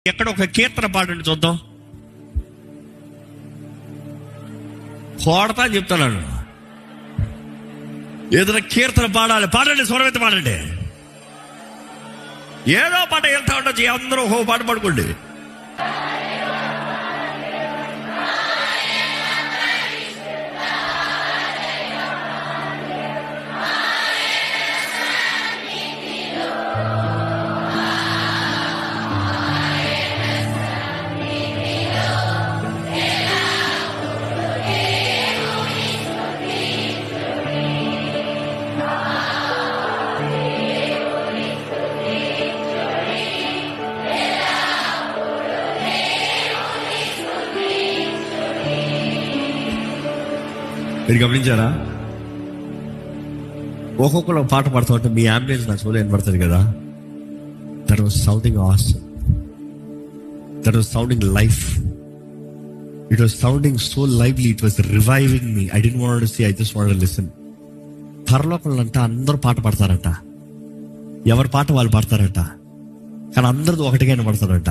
ఎక్కడ ఒక కీర్తన పాడండి చూద్దాం. కోడతా చెప్తున్నాను, ఏదైనా కీర్తన పాడాలి. పాడండి, స్వరమైతే పాడండి. ఏదో పాట వెళ్తా ఉండొచ్చు, అందరూ ఓ పాట పాడుకోండి. మీరు గమనించారా? ఒక్కొక్కరు పాట పాడుతూ ఉంటే మీ అంబియన్స్ నా చెవులో వినపడుతుంది కదా. That was sounding awesome, that was sounding life, it was sounding so lively, it was reviving me. I don't want to see, I just want to listen. పరలోకంలో అంట అందరూ పాట పాడతారట, ఎవరి పాట వాళ్ళు పాడతారట, కానీ అందరిది ఒకటిగానే పడతారంట.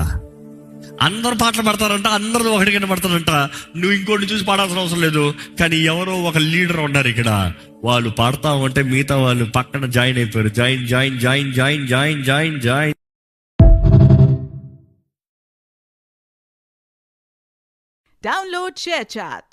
అందరు పాటలు పడతారంట, అందరూ ఒకటిగానే పడతారంట. నువ్వు ఇంకోటి చూసి పాడాల్సిన అవసరం లేదు. కానీ ఎవరో ఒక లీడర్ ఉన్నారు ఇక్కడ, వాళ్ళు పాడతా ఉంటే మిగతా వాళ్ళు పక్కన జాయిన్ అయిపోయారు. Join join join join join join join. Download ShareChat.